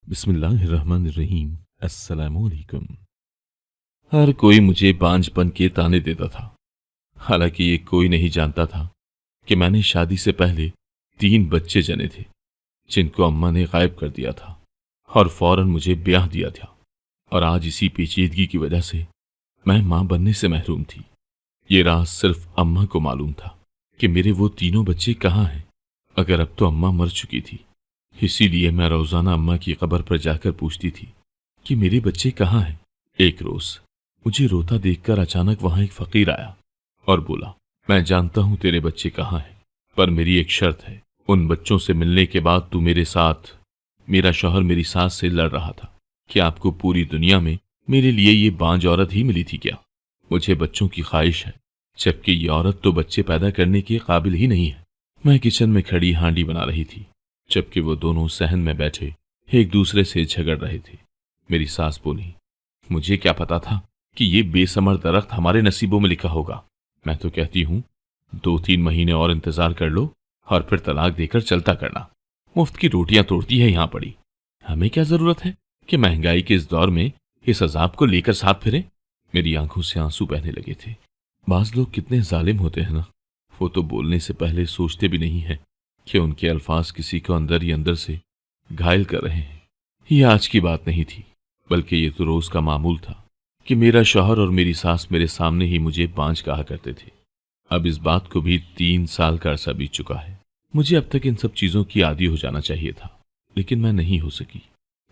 बिस्मिल्लाहिर्रहमानिर्रहीम। अस्सलामुअलैकुम। हर कोई मुझे बांझपन के ताने देता था। हालांकि ये कोई नहीं जानता था कि मैंने शादी से पहले 3 बच्चे जने थे, जिनको अम्मा ने गायब कर दिया था और फौरन मुझे ब्याह दिया था। और आज इसी पेचीदगी की वजह से मैं मां बनने से महरूम थी। ये राज सिर्फ अम्मा को मालूम था कि मेरे वो तीनों बच्चे कहाँ हैं। अगर अब तो अम्मा मर चुकी थी, इसीलिए मैं रोजाना अम्मा की कब्र पर जाकर पूछती थी कि मेरे बच्चे कहाँ हैं। एक रोज मुझे रोता देखकर अचानक वहां एक फकीर आया और बोला, मैं जानता हूं तेरे बच्चे कहाँ हैं, पर मेरी एक शर्त है। उन बच्चों से मिलने के बाद तू मेरे साथ। मेरा शौहर मेरी सास से लड़ रहा था कि आपको पूरी दुनिया में मेरे लिए ये बांझ औरत ही मिली थी क्या। मुझे बच्चों की ख्वाहिश है, जबकि ये औरत तो बच्चे पैदा करने के काबिल ही नहीं है। मैं किचन में खड़ी हांडी बना रही थी, जबकि वो दोनों सहन में बैठे एक दूसरे से झगड़ रहे थे। मेरी सास बोली, मुझे क्या पता था कि ये बेसमर दरख्त हमारे नसीबों में लिखा होगा। मैं तो कहती हूँ 2-3 महीने और इंतजार कर लो और फिर तलाक देकर चलता करना। मुफ्त की रोटियां तोड़ती है यहां पड़ी। हमें क्या जरूरत है कि महंगाई के इस दौर में इस अजाब को लेकर साथ फिरे। मेरी आंखों से आंसू बहने लगे थे। बाज लोग कितने जालिम होते हैं ना। वो तो बोलने से पहले सोचते भी नहीं है कि उनके अल्फाज किसी को अंदर ही अंदर से घायल कर रहे हैं। ये आज की बात नहीं थी, बल्कि ये तो रोज का मामूल था कि मेरा शौहर और मेरी सास मेरे सामने ही मुझे बांझ कहा करते थे। अब इस बात को भी 3 साल का अरसा बीत चुका है। मुझे अब तक इन सब चीजों की आदी हो जाना चाहिए था, लेकिन मैं नहीं हो सकी।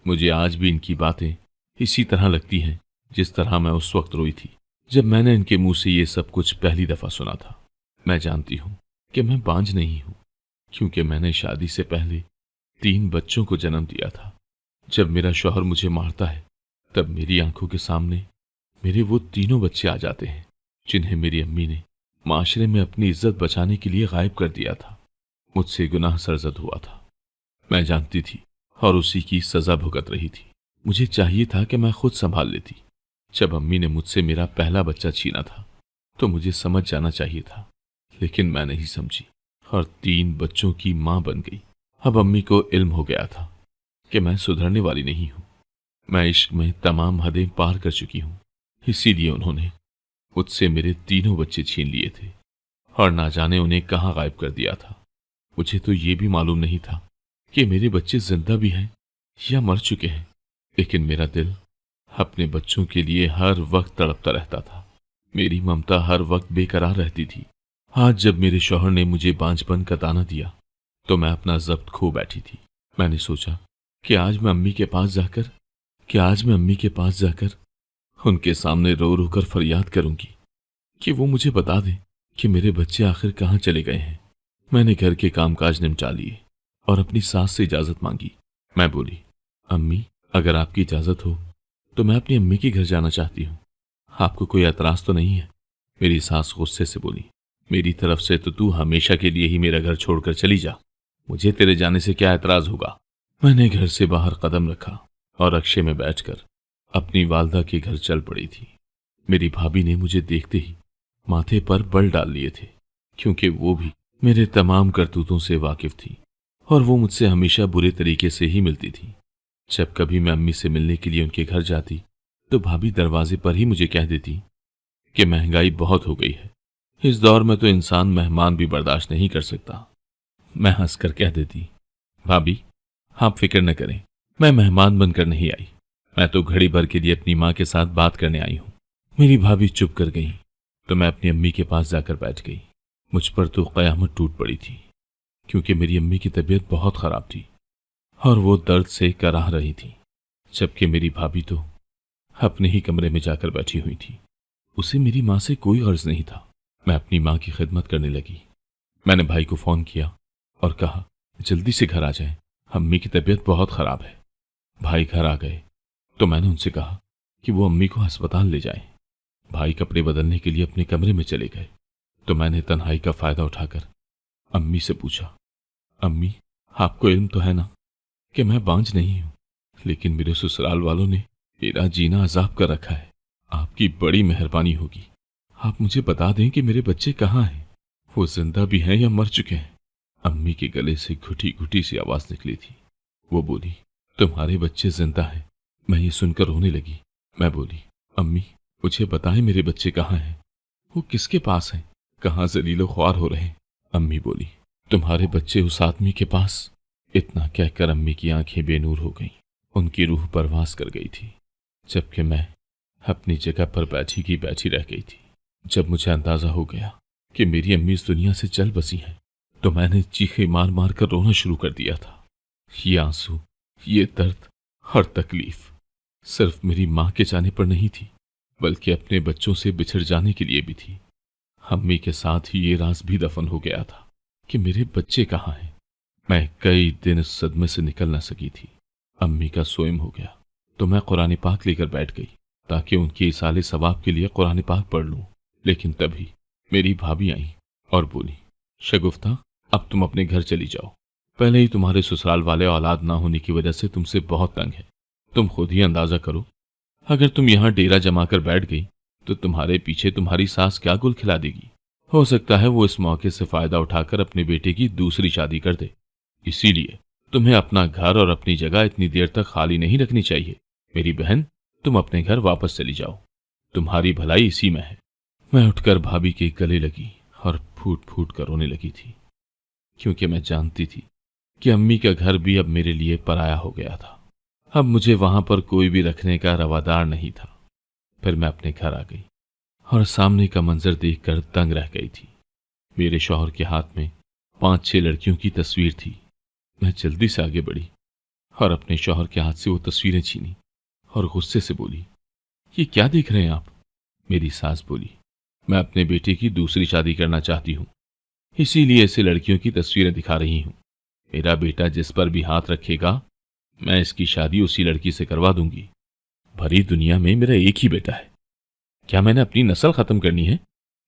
मुझे आज भी इनकी बातें इसी तरह लगती हैं जिस तरह मैं उस वक्त रोई थी जब मैंने इनके मुंह से ये सब कुछ पहली दफा सुना था। मैं जानती हूं कि मैं बांझ नहीं हूं, क्योंकि मैंने शादी से पहले 3 बच्चों को जन्म दिया था। जब मेरा शौहर मुझे मारता है, तब मेरी आंखों के सामने मेरे वो तीनों बच्चे आ जाते हैं, जिन्हें मेरी अम्मी ने माशरे में अपनी इज्जत बचाने के लिए गायब कर दिया था। मुझसे गुनाह सरजद हुआ था, मैं जानती थी, और उसी की सजा भुगत रही थी। मुझे चाहिए था कि मैं खुद संभाल लेती। जब अम्मी ने मुझसे मेरा पहला बच्चा छीना था, तो मुझे समझ जाना चाहिए था, लेकिन मैं नहीं समझी और 3 बच्चों की मां बन गई। अब अम्मी को इल्म हो गया था कि मैं सुधरने वाली नहीं हूं। मैं इश्क में तमाम हदें पार कर चुकी हूं। इसीलिए उन्होंने मुझसे मेरे तीनों बच्चे छीन लिए थे और ना जाने उन्हें कहां गायब कर दिया था। मुझे तो ये भी मालूम नहीं था कि मेरे बच्चे जिंदा भी हैं या मर चुके हैं, लेकिन मेरा दिल अपने बच्चों के लिए हर वक्त तड़पता रहता था। मेरी ममता हर वक्त बेकरार रहती थी। आज जब मेरे शौहर ने मुझे बांझपन का ताना दिया, तो मैं अपना जब्त खो बैठी थी। मैंने सोचा कि आज मैं अम्मी के पास जाकर उनके सामने रो रो कर फरियाद करूंगी कि वो मुझे बता दें कि मेरे बच्चे आखिर कहाँ चले गए हैं। मैंने घर के कामकाज निपटा लिए और अपनी सास से इजाजत मांगी। मैं बोली, अम्मी, अगर आपकी इजाजत हो तो मैं अपनी अम्मी के घर जाना चाहती हूँ। आपको कोई एतराज तो नहीं है? मेरी सास गुस्से से बोली, मेरी तरफ से तो तू हमेशा के लिए ही मेरा घर छोड़कर चली जा। मुझे तेरे जाने से क्या एतराज होगा। मैंने घर से बाहर कदम रखा और रक्शे में बैठकर अपनी वालदा के घर चल पड़ी थी। मेरी भाभी ने मुझे देखते ही माथे पर बल डाल लिए थे, क्योंकि वो भी मेरे तमाम करतूतों से वाकिफ थी और वो मुझसे हमेशा बुरे तरीके से ही मिलती थी। जब कभी मैं अम्मी से मिलने के लिए उनके घर जाती, तो भाभी दरवाजे पर ही मुझे कह देती कि महंगाई बहुत हो गई है, इस दौर में तो इंसान मेहमान भी बर्दाश्त नहीं कर सकता। मैं हंसकर कह देती, भाभी, आप फिक्र न करें, मैं मेहमान बनकर नहीं आई, मैं तो घड़ी भर के लिए अपनी माँ के साथ बात करने आई हूँ। मेरी भाभी चुप कर गई, तो मैं अपनी अम्मी के पास जाकर बैठ गई। मुझ पर तो कयामत टूट पड़ी थी, क्योंकि मेरी अम्मी की तबीयत बहुत खराब थी और वो दर्द से कराह रही थी, जबकि मेरी भाभी तो अपने ही कमरे में जाकर बैठी हुई थी। उसे मेरी माँ से कोई गर्ज नहीं था। मैं अपनी माँ की खिदमत करने लगी। मैंने भाई को फोन किया और कहा, जल्दी से घर आ जाएं, अम्मी की तबीयत बहुत खराब है। भाई घर आ गए तो मैंने उनसे कहा कि वो अम्मी को अस्पताल ले जाएं। भाई कपड़े बदलने के लिए अपने कमरे में चले गए, तो मैंने तन्हाई का फायदा उठाकर अम्मी से पूछा, अम्मी, आपको इल्म तो है ना कि मैं बांझ नहीं हूं, लेकिन मेरे ससुराल वालों ने मेरा जीना अजाब कर रखा है। आपकी बड़ी मेहरबानी होगी, आप मुझे बता दें कि मेरे बच्चे कहाँ हैं, वो जिंदा भी हैं या मर चुके हैं। अम्मी के गले से घुटी घुटी सी आवाज निकली थी। वो बोली, तुम्हारे बच्चे जिंदा हैं। मैं ये सुनकर रोने लगी। मैं बोली, अम्मी, मुझे बताएं मेरे बच्चे कहाँ हैं? वो किसके पास हैं? कहाँ जलीलो ख्वार हो रहे हैं? अम्मी बोली, तुम्हारे बच्चे उस आदमी के पास। इतना कहकर अम्मी की आंखें बेनूर हो गईं। उनकी रूह परवास कर गई थी, जबकि मैं अपनी जगह पर बैठी की बैठी रह गई थी। जब मुझे अंदाजा हो गया कि मेरी अम्मी इस दुनिया से चल बसी हैं, तो मैंने चीखें मार मार कर रोना शुरू कर दिया था। ये आंसू, ये दर्द और तकलीफ सिर्फ मेरी माँ के जाने पर नहीं थी, बल्कि अपने बच्चों से बिछड़ जाने के लिए भी थी। अम्मी के साथ ही ये राज भी दफन हो गया था कि मेरे बच्चे कहाँ हैं। मैं कई दिन इस सदमे से निकल न सकी थी। अम्मी का सोएम हो गया तो मैं कुरान पाक लेकर बैठ गई ताकि उनके इसाले सवाब के लिए कुरान पाक पढ़ लूं। लेकिन तभी मेरी भाभी आई और बोली, शगुफ्ता, अब तुम अपने घर चली जाओ। पहले ही तुम्हारे ससुराल वाले औलाद ना होने की वजह से तुमसे बहुत तंग है। तुम खुद ही अंदाजा करो, अगर तुम यहाँ डेरा जमा कर बैठ गई तो तुम्हारे पीछे तुम्हारी सास क्या गुल खिला देगी। हो सकता है वो इस मौके से फायदा उठाकर अपने बेटे की दूसरी शादी कर दे। इसीलिए तुम्हें अपना घर और अपनी जगह इतनी देर तक खाली नहीं रखनी चाहिए। मेरी बहन, तुम अपने घर वापस चली जाओ, तुम्हारी भलाई इसी में है। मैं उठकर भाभी के गले लगी और फूट फूट कर रोने लगी थी, क्योंकि मैं जानती थी कि अम्मी का घर भी अब मेरे लिए पराया हो गया था। अब मुझे वहां पर कोई भी रखने का रवादार नहीं था। फिर मैं अपने घर आ गई और सामने का मंजर देखकर दंग रह गई थी। मेरे शौहर के हाथ में 5-6 लड़कियों की तस्वीर थी। मैं जल्दी से आगे बढ़ी और अपने शौहर के हाथ से वो तस्वीरें छीनी और गुस्से से बोली, ये क्या देख रहे हैं आप? मेरी सास बोली, मैं अपने बेटे की दूसरी शादी करना चाहती हूँ, इसीलिए ऐसे लड़कियों की तस्वीरें दिखा रही हूँ। मेरा बेटा जिस पर भी हाथ रखेगा, मैं इसकी शादी उसी लड़की से करवा दूंगी। भरी दुनिया में मेरा एक ही बेटा है, क्या मैंने अपनी नस्ल खत्म करनी है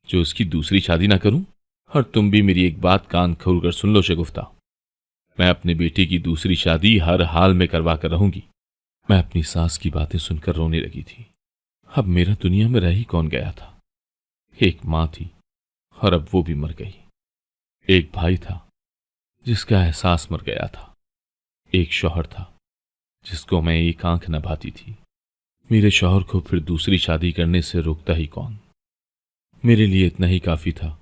जो उसकी दूसरी शादी ना करूं? और तुम भी मेरी एक बात कान खोल कर सुन लो शगुफ्ता, मैं अपने बेटे की दूसरी शादी हर हाल में करवा कर रहूंगी। मैं अपनी सास की बातें सुनकर रोने लगी थी। अब मेरा दुनिया में रह ही कौन गया था? एक माँ थी और अब वो भी मर गई। एक भाई था जिसका एहसास मर गया था। एक शौहर था जिसको मैं एक आंख न भाती थी। मेरे शौहर को फिर दूसरी शादी करने से रोकता ही कौन? मेरे लिए इतना ही काफी था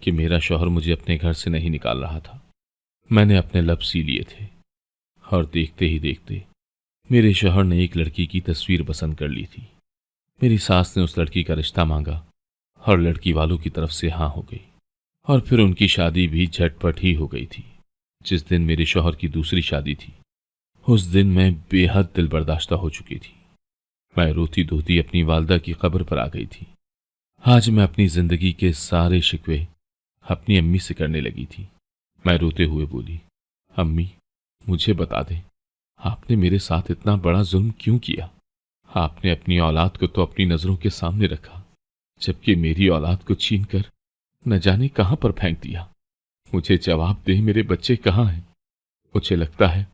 कि मेरा शौहर मुझे अपने घर से नहीं निकाल रहा था। मैंने अपने लब सी लिए थे और देखते ही देखते मेरे शौहर ने एक लड़की की तस्वीर पसंद कर ली थी। मेरी सास ने उस लड़की का रिश्ता मांगा और लड़की वालों की तरफ से हाँ हो गई और फिर उनकी शादी भी झटपट ही हो गई थी। जिस दिन मेरे शौहर की दूसरी शादी थी, उस दिन मैं बेहद दिल बर्दाश्ता हो चुकी थी। मैं रोती धोती अपनी वालदा की कब्र पर आ गई थी। आज मैं अपनी जिंदगी के सारे शिकवे अपनी अम्मी से करने लगी थी। मैं रोते हुए बोली, अम्मी, मुझे बता दें, आपने मेरे साथ इतना बड़ा जुल्म क्यों किया? आपने अपनी औलाद को तो अपनी नजरों के सामने रखा, जबकि मेरी औलाद को छीनकर न जाने कहां पर फेंक दिया। मुझे जवाब दे, मेरे बच्चे कहाँ हैं? मुझे लगता है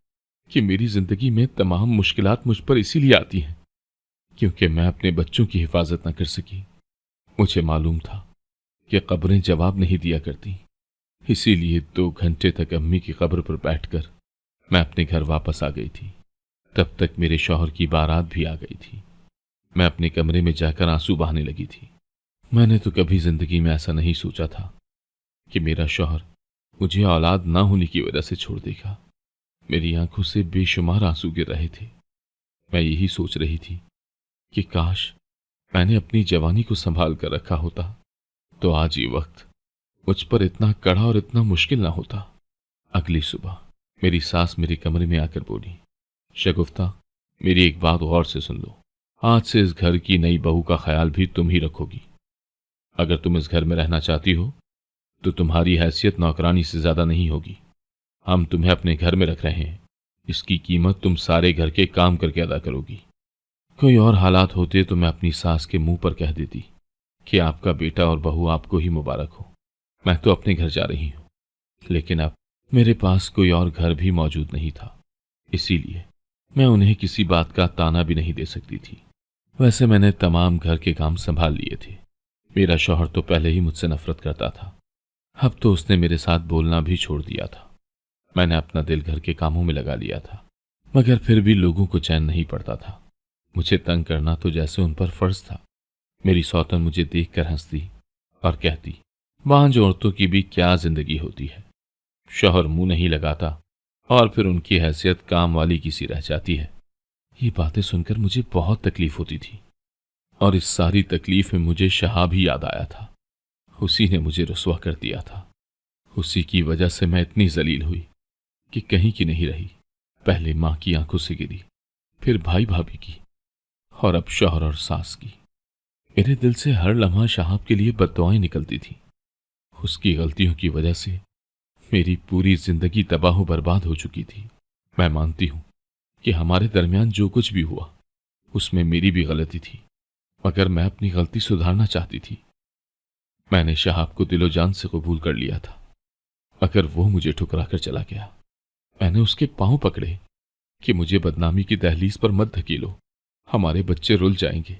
कि मेरी जिंदगी में तमाम मुश्किलात मुझ पर इसीलिए आती हैं क्योंकि मैं अपने बच्चों की हिफाजत न कर सकी। मुझे मालूम था कि कब्रें जवाब नहीं दिया करती, इसीलिए 2 घंटे तक अम्मी की कब्र पर बैठकर मैं अपने घर वापस आ गई थी। तब तक मेरे शौहर की बारात भी आ गई थी। मैं अपने कमरे में जाकर आंसू बहाने लगी थी। मैंने तो कभी जिंदगी में ऐसा नहीं सोचा था कि मेरा शौहर मुझे औलाद ना होने की वजह से छोड़ देगा। मेरी आंखों से बेशुमार आंसू गिर रहे थे। मैं यही सोच रही थी कि काश मैंने अपनी जवानी को संभाल कर रखा होता तो आज ये वक्त मुझ पर इतना कड़ा और इतना मुश्किल ना होता। अगली सुबह मेरी सास मेरे कमरे में आकर बोली, शगुफ्ता, मेरी एक बात गौर से सुन लो। आज से इस घर की नई बहू का ख्याल भी तुम ही रखोगी। अगर तुम इस घर में रहना चाहती हो तो तुम्हारी हैसियत नौकरानी से ज्यादा नहीं होगी। हम तुम्हें अपने घर में रख रहे हैं, इसकी कीमत तुम सारे घर के काम करके अदा करोगी। कोई और हालात होते तो मैं अपनी सास के मुंह पर कह देती कि आपका बेटा और बहू आपको ही मुबारक हो, मैं तो अपने घर जा रही हूं। लेकिन अब मेरे पास कोई और घर भी मौजूद नहीं था, इसीलिए मैं उन्हें किसी बात का ताना भी नहीं दे सकती थी। वैसे मैंने तमाम घर के काम संभाल लिए थे। मेरा शौहर तो पहले ही मुझसे नफरत करता था, अब तो उसने मेरे साथ बोलना भी छोड़ दिया था। मैंने अपना दिल घर के कामों में लगा लिया था। मगर फिर भी लोगों को चैन नहीं पड़ता था। मुझे तंग करना तो जैसे उन पर फर्ज था। मेरी सौतन मुझे देखकर हंसती और कहती, बांझ औरतों की भी क्या जिंदगी होती है, शौहर मुंह नहीं लगाता और फिर उनकी हैसियत काम वाली की सी रह जाती है। ये बातें सुनकर मुझे बहुत तकलीफ होती थी और इस सारी तकलीफ में मुझे शहाब ही याद आया था। उसी ने मुझे रुसवा कर दिया था। उसी की वजह से मैं इतनी जलील हुई कि कहीं की नहीं रही। पहले माँ की आंखों से गिरी, फिर भाई भाभी की, और अब शौहर और सास की। मेरे दिल से हर लम्हा शहाब के लिए बद्दुआएं निकलती थी। उसकी गलतियों की वजह से मेरी पूरी जिंदगी तबाह बर्बाद हो चुकी थी। मैं मानती हूं कि हमारे दरमियान जो कुछ भी हुआ उसमें मेरी भी गलती थी, मगर मैं अपनी गलती सुधारना चाहती थी। मैंने शहाब को दिलो जान से कबूल कर लिया था, मगर वो मुझे ठुकरा कर चला गया। मैंने उसके पांव पकड़े कि मुझे बदनामी की दहलीज पर मत धकेलो, हमारे बच्चे रुल जाएंगे।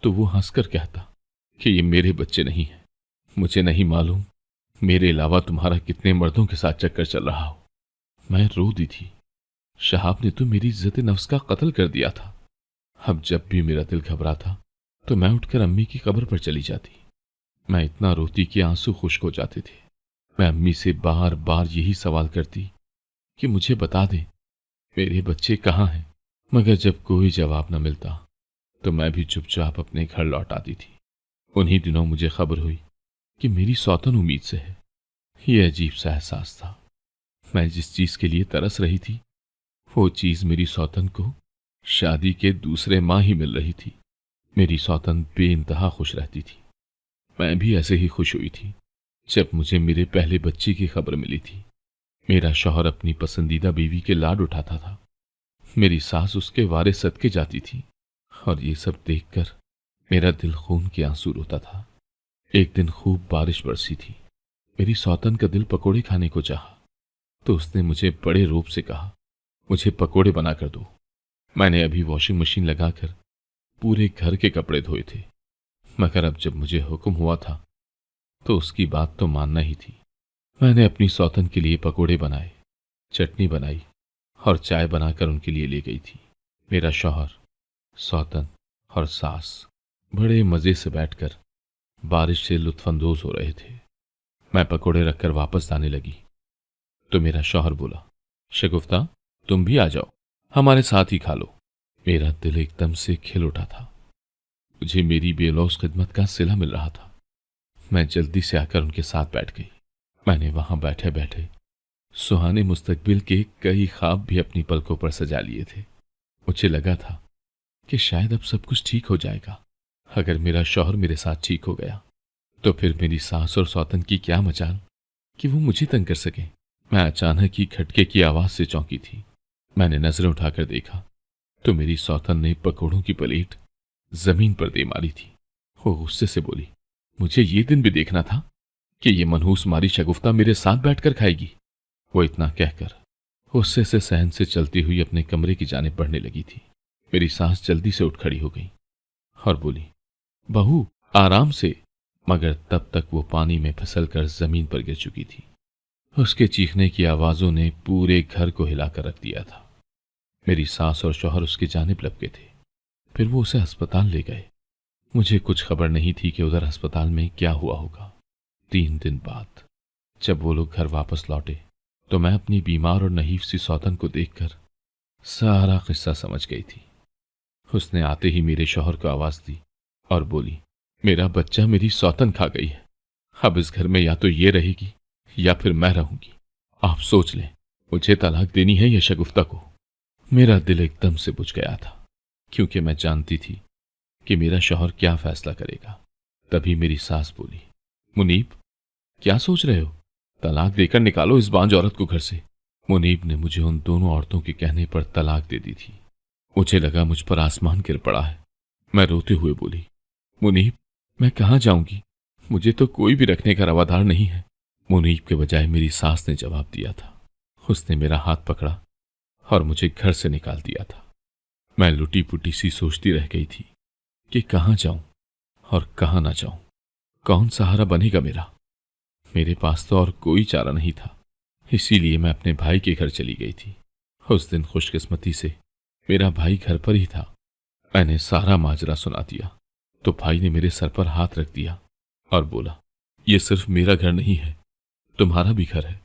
तो वो हंसकर कहता कि ये मेरे बच्चे नहीं हैं। मुझे नहीं मालूम मेरे अलावा तुम्हारा कितने मर्दों के साथ चक्कर चल रहा हो। मैं रो दी थी। शहाब ने तो मेरी इज्जत नफ्स का कत्ल कर दिया था। अब जब भी मेरा दिल घबराता तो मैं उठकर अम्मी की कब्र पर चली जाती। मैं इतना रोती कि आंसू खुश्क हो जाते थे। मैं अम्मी से बार बार यही सवाल करती कि मुझे बता दे मेरे बच्चे कहाँ हैं, मगर जब कोई जवाब न मिलता तो मैं भी चुपचाप अपने घर लौट आती थी। उन्हीं दिनों मुझे खबर हुई कि मेरी सौतन उम्मीद से है। यह अजीब सा एहसास था। मैं जिस चीज के लिए तरस रही थी वो चीज मेरी सौतन को शादी के दूसरे माह ही मिल रही थी। मेरी सौतन बेइंतहा खुश रहती थी। मैं भी ऐसे ही खुश हुई थी जब मुझे मेरे पहले बच्चे की खबर मिली थी। मेरा शौहर अपनी पसंदीदा बीवी के लाड उठाता था। मेरी सास उसके वारे सदके जाती थी और ये सब देखकर मेरा दिल खून के आंसू रोता था। एक दिन खूब बारिश बरसी थी। मेरी सौतन का दिल पकोड़े खाने को चाहा तो उसने मुझे बड़े रूप से कहा, मुझे पकोड़े बना कर दो। मैंने अभी वॉशिंग मशीन लगाकर पूरे घर के कपड़े धोए थे, मगर अब जब मुझे हुक्म हुआ था तो उसकी बात तो मानना ही थी। मैंने अपनी सौतन के लिए पकोड़े बनाए, चटनी बनाई और चाय बनाकर उनके लिए ले गई थी। मेरा शौहर, सौतन और सास बड़े मजे से बैठकर बारिश से लुत्फानंदोज हो रहे थे। मैं पकोड़े रखकर वापस आने लगी तो मेरा शौहर बोला, शगुफ्ता तुम भी आ जाओ, हमारे साथ ही खा लो। मेरा दिल एकदम से खिल उठा था। मुझे मेरी बेलौस खिदमत का सिला मिल रहा था। मैं जल्दी से आकर उनके साथ बैठ गई। मैंने वहां बैठे बैठे सुहाने मुस्तकबिल के कई ख्वाब भी अपनी पलकों पर सजा लिए थे। मुझे लगा था कि शायद अब सब कुछ ठीक हो जाएगा। अगर मेरा शौहर मेरे साथ ठीक हो गया तो फिर मेरी सास और सौतन की क्या मजाल कि वो मुझे तंग कर सके। मैं अचानक ही खटके की आवाज से चौंकी थी। मैंने नजरें उठाकर देखा तो मेरी सौतन ने पकोड़ों की प्लेट जमीन पर दे मारी थी। वो गुस्से से बोली, मुझे ये दिन भी देखना था कि ये मनहूस मारी शगुफ्ता मेरे साथ बैठकर खाएगी। वो इतना कहकर गुस्से से सहन से चलती हुई अपने कमरे की जानिब बढ़ने लगी थी। मेरी सास जल्दी से उठ खड़ी हो गई और बोली, बहू आराम से, मगर तब तक वो पानी में फिसलकर जमीन पर गिर चुकी थी। उसके चीखने की आवाजों ने पूरे घर को हिलाकर रख दिया था। मेरी सास और शौहर उसकी जानिब लपके थे। फिर वो उसे अस्पताल ले गए। मुझे कुछ खबर नहीं थी कि उधर अस्पताल में क्या हुआ होगा। 3 दिन बाद जब वो लोग घर वापस लौटे तो मैं अपनी बीमार और नहीफ सी सौतन को देखकर सारा किस्सा समझ गई थी। उसने आते ही मेरे शौहर को आवाज दी और बोली, मेरा बच्चा मेरी सौतन खा गई है। अब इस घर में या तो ये रहेगी या फिर मैं रहूंगी। आप सोच लें, मुझे तलाक देनी है या शगुफ्ता को। मेरा दिल एकदम से बुझ गया था क्योंकि मैं जानती थी कि मेरा शौहर क्या फैसला करेगा। तभी मेरी सास बोली, मुनीब क्या सोच रहे हो, तलाक देकर निकालो इस बांझ औरत को घर से। मुनीब ने मुझे उन दोनों औरतों के कहने पर तलाक दे दी थी। मुझे लगा मुझ पर आसमान गिर पड़ा है। मैं रोते हुए बोली, मुनीब मैं कहाँ जाऊंगी, मुझे तो कोई भी रखने का रवादार नहीं है। मुनीब के बजाय मेरी सास ने जवाब दिया था। उसने मेरा हाथ पकड़ा और मुझे घर से निकाल दिया था। मैं लुटी पुटी सी सोचती रह गई थी कि कहाँ जाऊं और कहाँ ना जाऊं, कौन सहारा बनेगा मेरा। मेरे पास तो और कोई चारा नहीं था, इसीलिए मैं अपने भाई के घर चली गई थी। उस दिन खुशकिस्मती से मेरा भाई घर पर ही था। मैंने सारा माजरा सुना दिया तो भाई ने मेरे सर पर हाथ रख दिया और बोला, ये सिर्फ मेरा घर नहीं है, तुम्हारा भी घर है।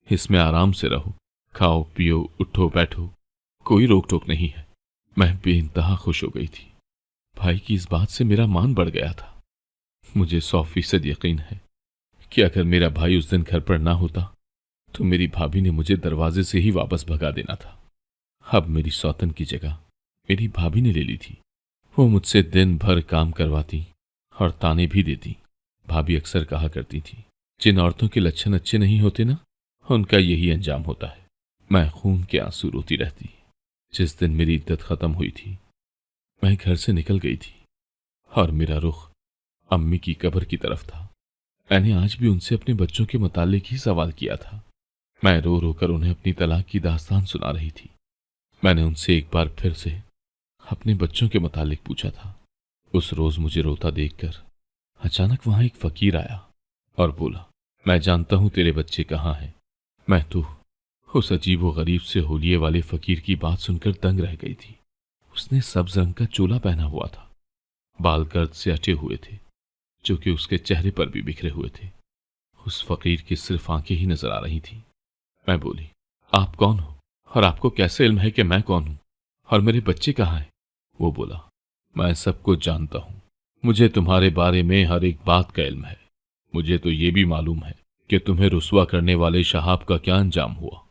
इसमें आराम से रहो, खाओ पियो, उठो बैठो, कोई रोक टोक नहीं है। मैं बेइंतहा खुश हो गई थी। भाई की इस बात से मेरा मान बढ़ गया था। मुझे 100% यकीन है कि अगर मेरा भाई उस दिन घर पर ना होता तो मेरी भाभी ने मुझे दरवाजे से ही वापस भगा देना था। अब मेरी सौतन की जगह मेरी भाभी ने ले ली थी। वो मुझसे दिन भर काम करवाती और ताने भी देती। भाभी अक्सर कहा करती थी, जिन औरतों के लक्षण अच्छे नहीं होते ना, उनका यही अंजाम होता है। मैं खून के आंसू रोती रहती। जिस दिन मेरी इद्दत खत्म हुई थी मैं घर से निकल गई थी और मेरा रुख अम्मी की कब्र की तरफ था। मैंने आज भी उनसे अपने बच्चों के मुतालिक ही सवाल किया था। मैं रो रो कर उन्हें अपनी तलाक की दास्तान सुना रही थी। मैंने उनसे एक बार फिर से अपने बच्चों के मुतालिक पूछा था। उस रोज मुझे रोता देखकर अचानक वहां एक फकीर आया और बोला, मैं जानता हूं तेरे बच्चे कहाँ हैं। मैं तो उस अजीब व गरीब से होलिये वाले फकीर की बात सुनकर दंग रह गई थी। उसने सब्ज रंग का चोला पहना हुआ था, बाल गर्द से अटे हुए थे जो कि उसके चेहरे पर भी बिखरे हुए थे। उस फकीर की सिर्फ आंखें ही नजर आ रही थी। मैं बोली, आप कौन हो और आपको कैसे इल्म है कि मैं कौन हूं और मेरे बच्चे कहाँ हैं? वो बोला, मैं सब कुछ जानता हूं। मुझे तुम्हारे बारे में हर एक बात का इल्म है। मुझे तो ये भी मालूम है कि तुम्हें रुस्वा करने वाले शहाब का क्या अंजाम हुआ।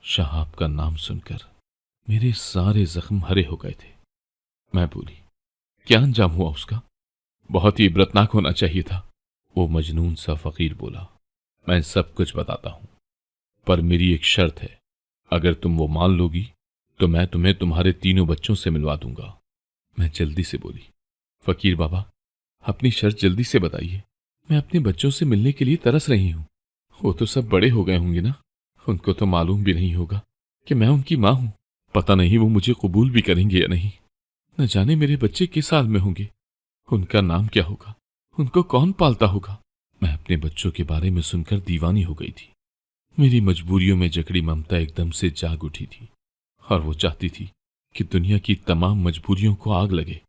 शहाब का नाम सुनकर मेरे सारे जख्म हरे हो गए थे। मैं बोली, क्या अंजाम हुआ उसका? बहुत ही इबरतनाक होना चाहिए था। वो मजनून सा फकीर बोला, मैं सब कुछ बताता हूं, पर मेरी एक शर्त है। अगर तुम वो मान लोगी तो मैं तुम्हें तुम्हारे तीनों बच्चों से मिलवा दूंगा। मैं जल्दी से बोली, फकीर बाबा, अपनी शर्त जल्दी से बताइए। मैं अपने बच्चों से मिलने के लिए तरस रही हूं। वो तो सब बड़े हो गए होंगे ना, उनको तो मालूम भी नहीं होगा कि मैं उनकी मां हूं। पता नहीं वो मुझे कबूल भी करेंगे या नहीं। न जाने मेरे बच्चे किस हाल में होंगे, उनका नाम क्या होगा, उनको कौन पालता होगा। मैं अपने बच्चों के बारे में सुनकर दीवानी हो गई थी। मेरी मजबूरियों में जकड़ी ममता एकदम से जाग उठी थी और वो चाहती थी कि दुनिया की तमाम मजबूरियों को आग लगे,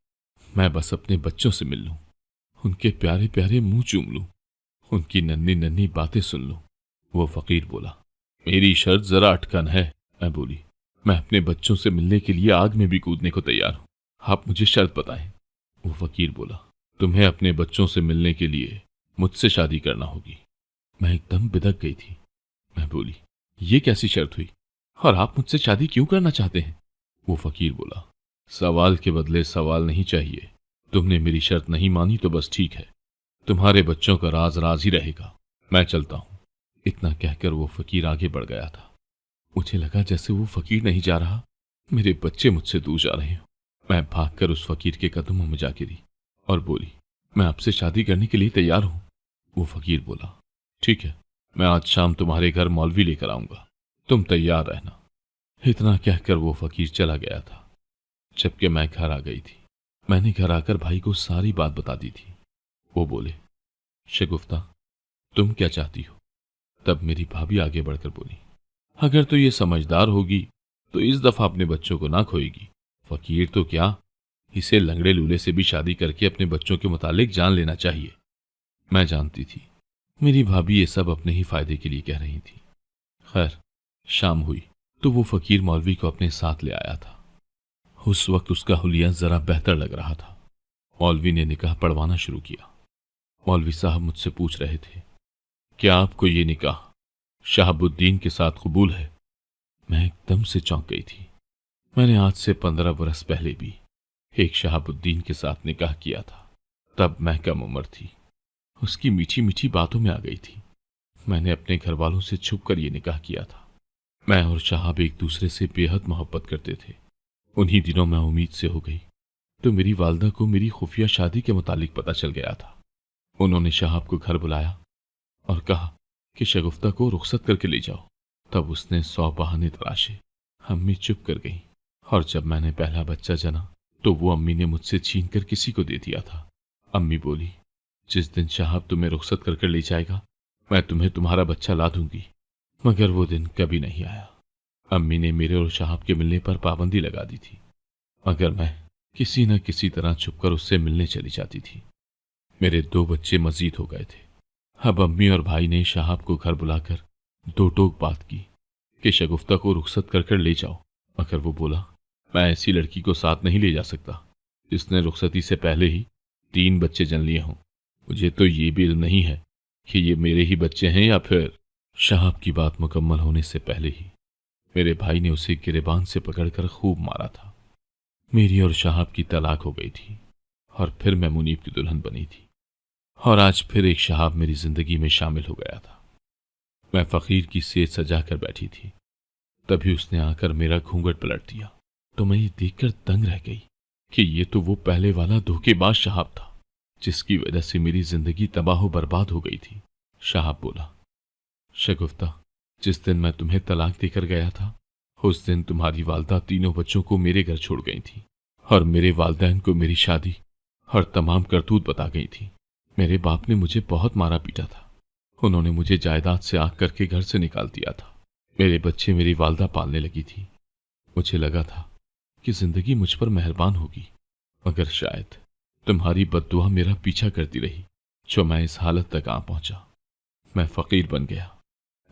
मैं बस अपने बच्चों से मिल लूं, उनके प्यारे प्यारे मुंह चूम लूं, उनकी नन्ही नन्ही बातें सुन लूं। वो फकीर बोला, मेरी शर्त जरा अटकन है। मैं बोली, मैं अपने बच्चों से मिलने के लिए आग में भी कूदने को तैयार हूं, आप मुझे शर्त बताएं। वो फकीर बोला, तुम्हें अपने बच्चों से मिलने के लिए मुझसे शादी करना होगी। मैं एकदम बिदक गई थी। मैं बोली, ये कैसी शर्त हुई और आप मुझसे शादी क्यों करना चाहते हैं? वो फकीर बोला, सवाल के बदले सवाल नहीं चाहिए। तुमने मेरी शर्त नहीं मानी तो बस ठीक है, तुम्हारे बच्चों का राज राज ही रहेगा। मैं चलता हूं। इतना कहकर वो फकीर आगे बढ़ गया था। मुझे लगा जैसे वो फकीर नहीं जा रहा, मेरे बच्चे मुझसे दूर जा रहे हो। मैं भागकर उस फकीर के कदमों में जा गिरी और बोली, मैं आपसे शादी करने के लिए तैयार हूं। वो फकीर बोला, ठीक है, मैं आज शाम तुम्हारे घर मौलवी लेकर आऊंगा, तुम तैयार रहना। इतना कहकर वो फकीर चला गया था। जबकि मैं घर आ गई थी। मैंने घर आकर भाई को सारी बात बता दी थी। वो बोले, शगुफ्ता, तुम क्या चाहती हो? तब मेरी भाभी आगे बढ़कर बोली, अगर तो ये समझदार होगी तो इस दफा अपने बच्चों को ना खोएगी। फकीर तो क्या, इसे लंगड़े लूले से भी शादी करके अपने बच्चों के मुतालिक जान लेना चाहिए। मैं जानती थी मेरी भाभी ये सब अपने ही फायदे के लिए कह रही थी। खैर, शाम हुई तो वो फकीर मौलवी को अपने साथ ले आया था। उस वक्त उसका हुलिया जरा बेहतर लग रहा था। मौलवी ने निकाह पढ़वाना शुरू किया। मौलवी साहब मुझसे पूछ रहे थे, क्या आपको ये निकाह शहाबुद्दीन के साथ कबूल है? मैं एकदम से चौंक गई थी। मैंने आज से 15 बरस पहले भी एक शहाबुद्दीन के साथ निकाह किया था। तब मैं कम उम्र थी, उसकी मीठी मीठी बातों में आ गई थी। मैंने अपने घर वालों से छुप कर ये निकाह किया था। मैं और शहाब एक दूसरे से बेहद मोहब्बत करते थे। उन्हीं दिनों मैं उम्मीद से हो गई तो मेरी वालदा को मेरी खुफिया शादी के मुतालिक पता चल गया था। उन्होंने शहाब को घर बुलाया और कहा कि शगुफ्ता को रुखसत करके ले जाओ। तब उसने 100 बहाने तराशे। अम्मी चुप कर गई और जब मैंने पहला बच्चा जना तो वो अम्मी ने मुझसे छीन कर किसी को दे दिया था। अम्मी बोली, जिस दिन शहाब तुम्हें रुखसत कर ले जाएगा मैं तुम्हें तुम्हारा बच्चा ला दूंगी। मगर वो दिन कभी नहीं आया। अम्मी ने मेरे और शहाब के मिलने पर पाबंदी लगा दी थी, मगर मैं किसी न किसी तरह छुपकर उससे मिलने चली जाती थी। मेरे 2 बच्चे मजीद हो गए थे। अब अम्मी और भाई ने शहाब को घर बुलाकर 2 टोक बात की कि शगुफ्ता को रुखसत कर कर ले जाओ, मगर वो बोला, मैं ऐसी लड़की को साथ नहीं ले जा सकता जिसने रुखसती से पहले ही 3 बच्चे जन लिए हों। मुझे तो ये भी इल्म नहीं है कि ये मेरे ही बच्चे हैं या फिर। शहाब की बात मुकम्मल होने से पहले ही मेरे भाई ने उसे गिरेबान से पकड़कर खूब मारा था। मेरी और शहाब की तलाक हो गई थी और फिर मैं मुनीब की दुल्हन बनी थी, और आज फिर एक शहाब मेरी जिंदगी में शामिल हो गया था। मैं फकीर की सेज सजा कर बैठी थी, तभी उसने आकर मेरा घूंघट पलट दिया तो मैं ये देखकर दंग रह गई कि ये तो वो पहले वाला धोखेबाज शहाब था जिसकी वजह से मेरी जिंदगी तबाह बर्बाद हो गई थी। शहाब बोला, शगुफ्ता, जिस दिन मैं तुम्हें तलाक देकर गया था उस दिन तुम्हारी वालदा तीनों बच्चों को मेरे घर छोड़ गई थी और मेरे वालदैन को मेरी शादी और तमाम करतूत बता गई थी। मेरे बाप ने मुझे बहुत मारा पीटा था। उन्होंने मुझे जायदाद से आग करके घर से निकाल दिया था। मेरे बच्चे मेरी वालदा पालने लगी थी। मुझे लगा था कि जिंदगी मुझ पर मेहरबान होगी, मगर शायद तुम्हारी बद्दुआ मेरा पीछा करती रही जो मैं इस हालत तक आ पहुंचा। मैं फकीर बन गया।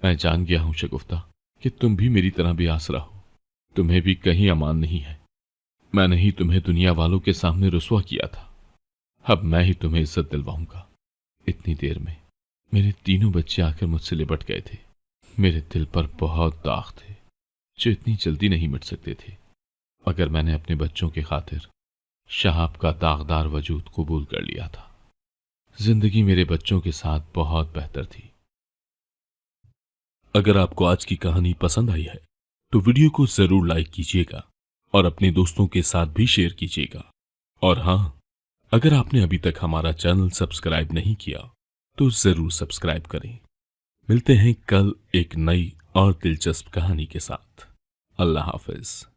मैं जान गया हूं शगुफ्ता कि तुम भी मेरी तरह बेआसरा हो। तुम्हें भी कहीं अमान नहीं है। मैंने ही तुम्हें दुनिया वालों के सामने रुसवा किया था, अब मैं ही तुम्हें इज्जत दिलवाऊंगा। इतनी देर में मेरे तीनों बच्चे आकर मुझसे लिपट गए थे। मेरे दिल पर बहुत दाग थे जो इतनी जल्दी नहीं मिट सकते थे, मगर मैंने अपने बच्चों के खातिर शहाब का दागदार वजूद कबूल कर लिया था। जिंदगी मेरे बच्चों के साथ बहुत बेहतर थी। अगर आपको आज की कहानी पसंद आई है तो वीडियो को जरूर लाइक कीजिएगा और अपने दोस्तों के साथ भी शेयर कीजिएगा। और हाँ, अगर आपने अभी तक हमारा चैनल सब्सक्राइब नहीं किया तो जरूर सब्सक्राइब करें। मिलते हैं कल एक नई और दिलचस्प कहानी के साथ। अल्लाह हाफिज।